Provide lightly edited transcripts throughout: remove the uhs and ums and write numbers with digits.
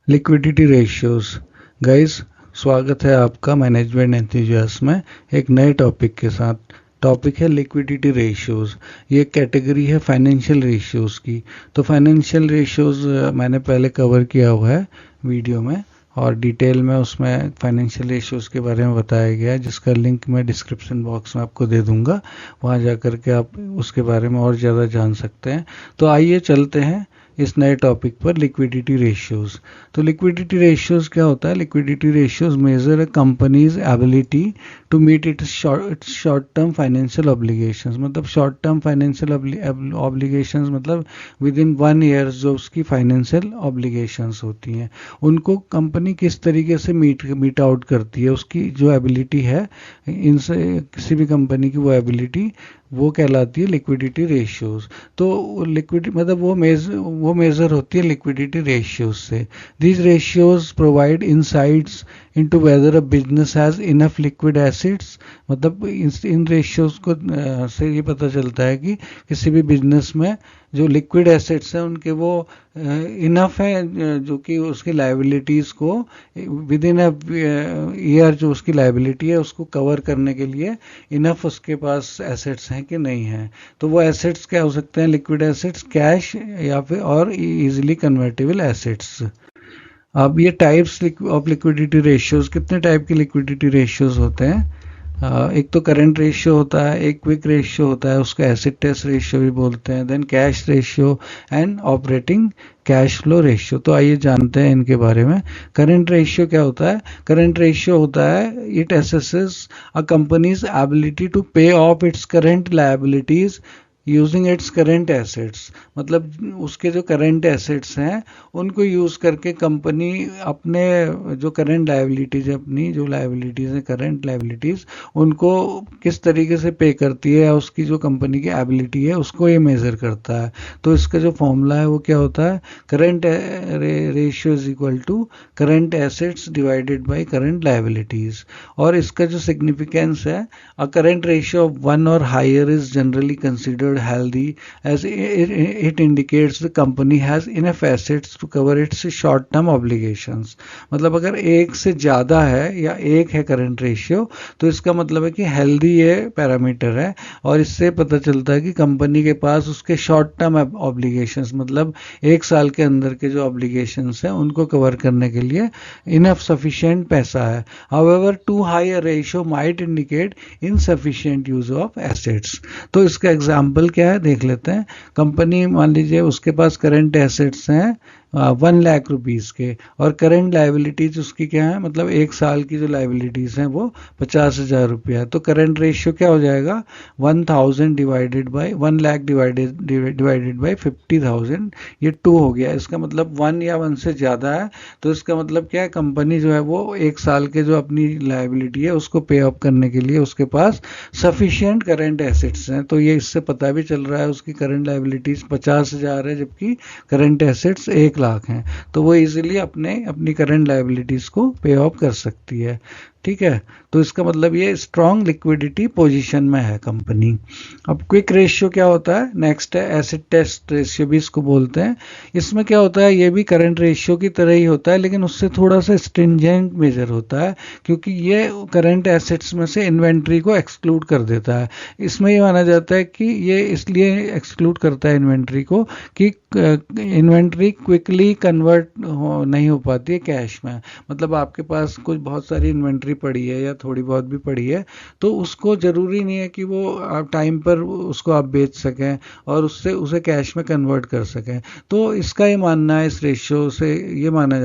Liquidity ratios. Guys, स्वागत है आपका मैनेजमेंट एंथुसियास्ट में एक नए टॉपिक के साथ। टॉपिक है लिक्विडिटी रेशियोज। ये कैटेगरी है फाइनेंशियल रेशियोज की। तो फाइनेंशियल रेशियोज मैंने पहले कवर किया हुआ है वीडियो में, और डिटेल में उसमें फाइनेंशियल रेशियोज के बारे में बताया गया है, जिसका लिंक मैं डिस्क्रिप्शन बॉक्स में आपको दे दूंगा। वहाँ जा कर के आप उसके बारे में और ज़्यादा जान सकते हैं। तो आइए चलते हैं इस नए टॉपिक पर, लिक्विडिटी रेशियोज। तो लिक्विडिटी रेशियोज क्या होता है? Liquidity ratios measure a company's ability to meet its short term financial obligations. मतलब शॉर्ट टर्म फाइनेंशियल ऑब्लिगेशंस मतलब विद इन 1 ईयर जो उसकी फाइनेंशियल ऑब्लिगेशंस होती हैं, उनको कंपनी किस तरीके से मीट आउट करती है। उसकी जो एबिलिटी है, इनसे किसी भी कंपनी की वो एबिलिटी, वो कहलाती है लिक्विडिटी रेशियोज। तो लिक्विडिटी मतलब वो मेजर होती है लिक्विडिटी रेशियोज से। These ratios provide insights into weather a business has enough liquid acids. मतलब इन रेशियोज को से ये पता चलता है कि किसी भी बिजनेस में जो लिक्विड एसेट्स हैं उनके वो इनफ है, जो कि उसकी लाइबिलिटीज़ को विद इन अ ईयर जो उसकी लाइबिलिटी है उसको कवर करने के लिए इनफ उसके पास एसेट्स हैं कि नहीं है। तो वो एसेट्स क्या हो सकते हैं? लिक्विड एसेट्स, कैश, या फिर और इजीली कन्वर्टेबल एसेट्स। अब ये टाइप्स ऑफ लिक्विडिटी रेशियोज, कितने टाइप के लिक्विडिटी रेशियोज होते हैं? एक तो करंट रेशियो होता है, एक क्विक रेशियो होता है, उसको एसिड टेस्ट रेशियो भी बोलते हैं, then cash ratio and operating cash flow ratio. तो आइए जानते हैं इनके बारे में। करंट रेशियो क्या होता है? करंट रेशियो होता है, it assesses a company's ability to pay of its current liabilities using its current assets. मतलब उसके जो करेंट एसेट्स हैं उनको यूज़ करके कंपनी अपने जो करेंट लायबिलिटीज़ है, अपनी जो लायबिलिटीज़ हैं करेंट लायबिलिटीज़, उनको किस तरीके से पे करती है, या उसकी जो कंपनी की एबिलिटी है उसको ये मेज़र करता है। तो इसका जो फॉर्मूला है वो क्या होता है? Current ratio is equal to current assets divided by current liabilities. और इसका जो सिग्निफिकेंस है, अ करेंट रेशियो ऑफ 1 और higher is generally considered healthy as it indicates the company has enough assets to cover its short term obligations। मतलब अगर एक से ज़्यादा है या एक है करंट रेशियो, तो इसका मतलब है कि हेल्दी ये पैरामीटर है, और इससे पता चलता है कि कंपनी के पास उसके शॉर्ट टर्म ऑब्लिगेशंस, मतलब एक साल के अंदर के जो ऑब्लिगेशंस हैं उनको कवर करने के लिए इनफ सफिशिएंट पैसा है। However too high a ratio might indicate insufficient use of assets. तो इसका एग्जाम्पल क्या है देख लेते हैं। कंपनी मान लीजिए उसके पास करंट एसेट्स हैं 1 लाख रुपीज़ के, और करेंट लाइबिलिटीज उसकी क्या है? मतलब एक साल की जो लाइबिलिटीज़ हैं वो 50,000 रुपया है। तो करंट रेशियो क्या हो जाएगा? 1,000 divided by 1 lakh divided by 50,000, ये 2 हो गया। इसका मतलब 1 या 1 से ज़्यादा है। तो इसका मतलब क्या है? कंपनी जो है वो एक साल के जो अपनी लाइबिलिटी है उसको पे ऑफ करने के लिए उसके पास सफिशिएंट करंट एसेट्स हैं। तो ये इससे पता भी चल रहा है उसकी करंट लाइबिलिटीज़ 50,000 है, जबकि करंट एसेट्स 1 लाख हैं। तो वो इजीली अपनी करंट लाइबिलिटीज़ को पे ऑफ कर सकती है। ठीक है, तो इसका मतलब ये स्ट्रॉन्ग लिक्विडिटी पोजीशन में है कंपनी। अब क्विक रेशियो क्या होता है? नेक्स्ट है एसिड टेस्ट रेशियो भी इसको बोलते हैं। इसमें क्या होता है? ये भी करंट रेशियो की तरह ही होता है, लेकिन उससे थोड़ा सा स्ट्रिंजेंट मेजर होता है, क्योंकि ये करंट एसेट्स में से इन्वेंट्री को एक्सक्लूड कर देता है। इसमें ये माना जाता है कि ये इसलिए एक्सक्लूड करता है इन्वेंट्री को कि इन्वेंट्री क्विकली कन्वर्ट नहीं हो पाती है कैश में। मतलब आपके पास कुछ बहुत सारी इन्वेंट्री पड़ी है या थोड़ी बहुत भी पड़ी है, तो उसको ज़रूरी नहीं है कि वो आप टाइम पर उसको आप बेच सकें और उससे उसे कैश में कन्वर्ट कर सकें। तो इसका ये मानना है, इस रेशियो से ये माना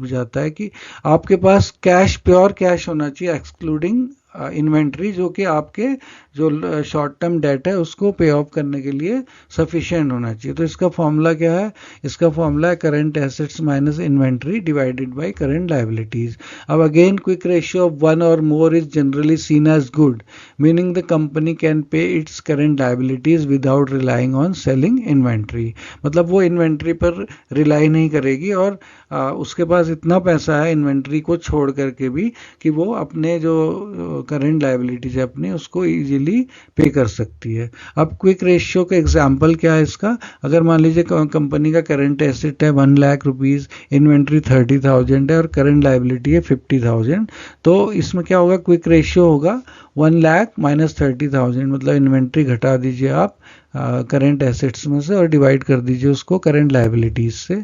जाता है कि आपके पास कैश, प्योर कैश होना चाहिए एक्सक्लूडिंग इन्वेंट्री, जो कि आपके जो शॉर्ट टर्म डेट है उसको पे ऑफ करने के लिए सफिशिएंट होना चाहिए। तो इसका फॉर्मूला क्या है? इसका फॉर्मूला है current assets minus inventory divided by current liabilities. अब अगेन क्विक रेशियो ऑफ 1 और more is generally seen as good, meaning the company can pay its current liabilities without relying on selling inventory. मतलब वो inventory पर rely नहीं करेगी, और उसके पास इतना पैसा है इन्वेंट्री को छोड़ करके भी कि वो अपने जो करेंट लायबिलिटीज है अपनी उसको इजीली पे कर सकती है। अब क्विक रेशियो का एग्जांपल क्या है इसका, अगर मान लीजिए कंपनी का करंट एसेट है 1 लाख रुपीज़, इन्वेंट्री 30,000 है और करंट लायबिलिटी है 50,000, तो इसमें क्या होगा, क्विक रेशियो होगा 1 लाख माइनस 30,000, मतलब इन्वेंट्री घटा दीजिए आप करंट एसेट्स में से और डिवाइड कर दीजिए उसको करंट लायबिलिटीज से,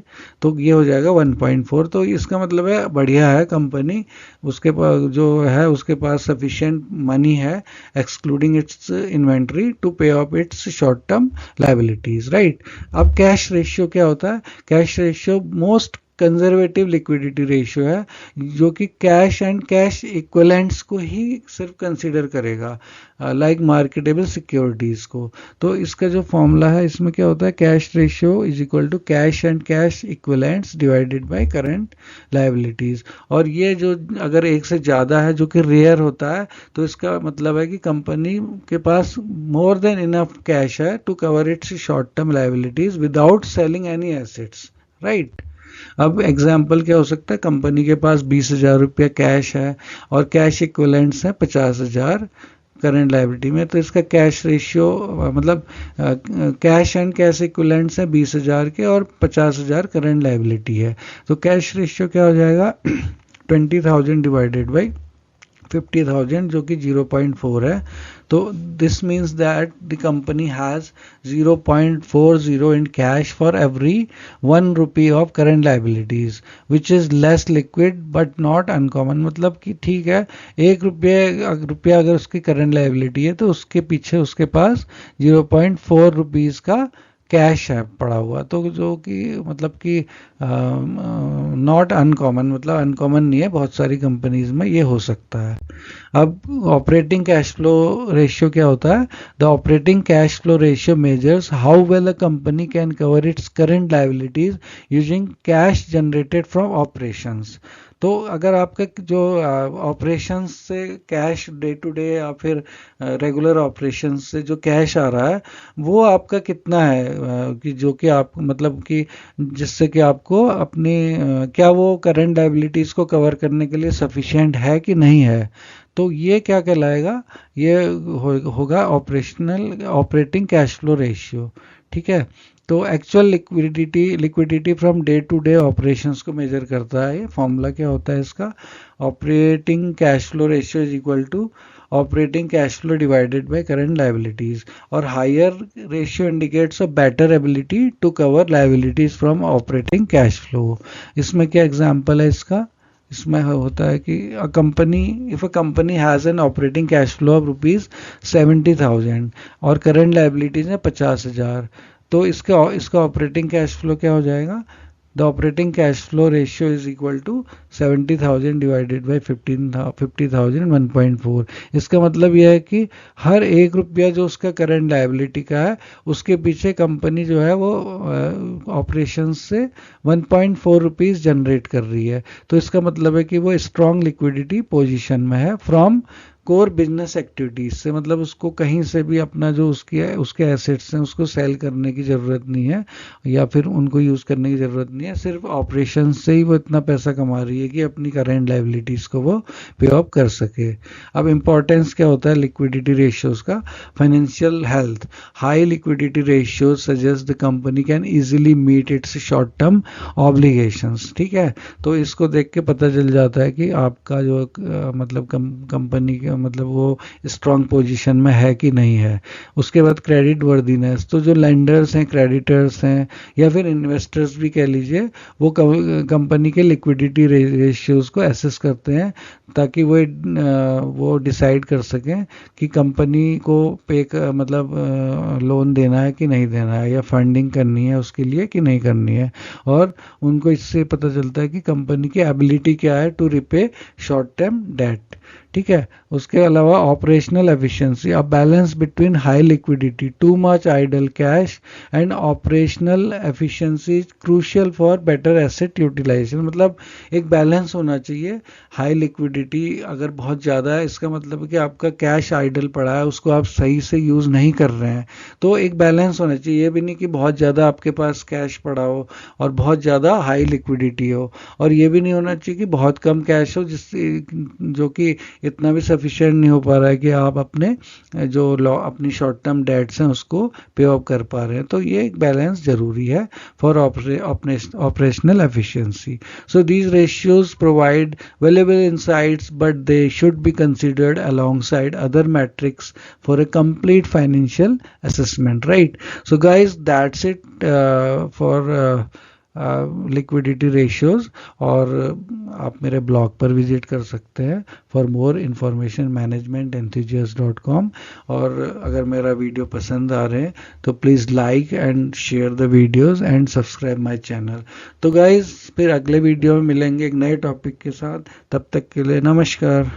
तो ये हो जाएगा 1.4। तो इसका मतलब है बढ़िया है कंपनी, उसके पास जो है उसके पास सफिशिएंट मनी है excluding it's inventory to pay of it's short term liabilities, right. अब कैश रेशियो क्या होता है, cash ratio most conservative liquidity ratio है जो कि कैश एंड कैश इक्विवेलेंट्स को ही सिर्फ कंसीडर करेगा, लाइक मार्केटेबल सिक्योरिटीज़ को। तो इसका जो फॉर्मूला है इसमें क्या होता है, cash ratio is equal to cash and cash equivalents divided by current liabilities. और ये जो अगर एक से ज़्यादा है जो कि रेयर होता है, तो इसका मतलब है कि कंपनी के पास मोर देन इनफ कैश है to cover its short term liabilities without selling any assets, right. अब एग्जाम्पल क्या हो सकता है, कंपनी के पास 20,000 रुपया कैश है और कैश इक्विवेलेंट्स है 50,000 करंट लायबिलिटी में, तो इसका कैश रेशियो मतलब कैश एंड कैश इक्विवेलेंट्स है 20,000 के और 50,000 करंट लायबिलिटी है, तो कैश रेशियो क्या हो जाएगा 20,000 डिवाइडेड बाई 50,000 जो कि 0.4 है। तो this means that the company has 0.40 in cash for every 1 rupee of current liabilities which is less liquid but not uncommon. मतलब कि ठीक है, 1 रुपया अगर उसकी करंट लायबिलिटी है तो उसके पीछे उसके पास 0.4 रुपीज़ का कैश है पड़ा हुआ, तो जो कि मतलब कि नॉट अनकॉमन, मतलब अनकॉमन नहीं है, बहुत सारी कंपनीज में ये हो सकता है। अब ऑपरेटिंग कैश फ्लो रेशियो क्या होता है, the operating cash flow ratio measures how well a company can cover it's current liabilities using cash generated from operations. तो अगर आपका जो ऑपरेशंस से कैश डे टू डे या फिर रेगुलर ऑपरेशंस से जो कैश आ रहा है वो आपका कितना है, कि जो कि आप मतलब कि जिससे कि आपको अपनी क्या वो करंट लायबिलिटीज़ को कवर करने के लिए सफिशिएंट है कि नहीं है, तो ये क्या कहलाएगा, ये होगा ऑपरेटिंग कैश फ्लो रेशियो, ठीक है। तो actual liquidity from day to day operations को मेजर करता है। ये फॉर्मूला क्या होता है इसका, operating cash flow ratio is equal to operating cash flow divided by current liabilities, और higher ratio indicates a better ability to cover liabilities from operating cash flow. इसमें क्या एग्जांपल है इसका, इसमें होता है कि if a company has an operating cash flow of ₹70,000 और करंट लायबिलिटीज है 50,000, तो इसका ऑपरेटिंग कैश फ्लो क्या हो जाएगा, the operating cash flow ratio is equal to 70,000 divided by 50,000 1.4। इसका मतलब यह है कि हर 1 रुपया जो उसका करंट लायबिलिटी का है उसके पीछे कंपनी जो है वो ऑपरेशन से 1.4 रुपीज़ जनरेट कर रही है। तो इसका मतलब है कि वो स्ट्रॉन्ग लिक्विडिटी पोजिशन में है फ्रॉम कोर बिजनेस एक्टिविटीज से, मतलब उसको कहीं से भी अपना जो उसके एसेट्स हैं उसको सेल करने की ज़रूरत नहीं है या फिर उनको यूज़ करने की ज़रूरत नहीं है, सिर्फ ऑपरेशन से ही वो इतना पैसा कमा रही है कि अपनी करेंट लायबिलिटीज़ को वो पे ऑफ कर सके। अब इम्पोर्टेंस क्या होता है लिक्विडिटी रेशियोज़ का, financial health, high liquidity ratios suggest the company can easily meet its short term obligations, ठीक है। तो इसको देख के पता चल जाता है कि आपका जो मतलब कंपनी मतलब वो स्ट्रॉन्ग पोजीशन में है कि नहीं है। उसके बाद क्रेडिट वर्दीनेस, तो जो लेंडर्स हैं, क्रेडिटर्स हैं या फिर इन्वेस्टर्स भी कह लीजिए, वो कंपनी के लिक्विडिटी रेशियोज को एसेस करते हैं ताकि वो डिसाइड कर सकें कि कंपनी को मतलब लोन देना है कि नहीं देना है या फंडिंग करनी है उसके लिए कि नहीं करनी है, और उनको इससे पता चलता है कि कंपनी की एबिलिटी क्या है to repay short term debt, ठीक है। उसके अलावा operational efficiency, a balance between high liquidity, too much idle cash and operational efficiency is crucial for better asset utilisation. मतलब एक बैलेंस होना चाहिए, हाई लिक्विडिटी अगर बहुत ज़्यादा है इसका मतलब है कि आपका कैश आइडल पड़ा है, उसको आप सही से यूज़ नहीं कर रहे हैं, तो एक बैलेंस होना चाहिए। ये भी नहीं कि बहुत ज़्यादा आपके पास कैश पड़ा हो और बहुत ज़्यादा हाई लिक्विडिटी हो, और ये भी नहीं होना चाहिए कि बहुत कम कैश हो जिससे जो कि इतना भी सफिशिएंट नहीं हो पा रहा है कि आप अपने अपनी शॉर्ट टर्म डेट्स हैं उसको पे ऑफ कर पा रहे हैं। तो ये एक बैलेंस जरूरी है for operational efficiency. So these ratios provide valuable insights, but they should be considered alongside other metrics for a complete financial assessment, right? So guys, that's it for liquidity ratios. और आप मेरे blog पर visit कर सकते हैं for more information managemententhusist.com। और अगर मेरा वीडियो पसंद आ रहे हैं तो please like and share the videos and subscribe my channel. तो गाइज फिर अगले वीडियो में मिलेंगे एक नए टॉपिक के साथ, तब तक के लिए नमस्कार।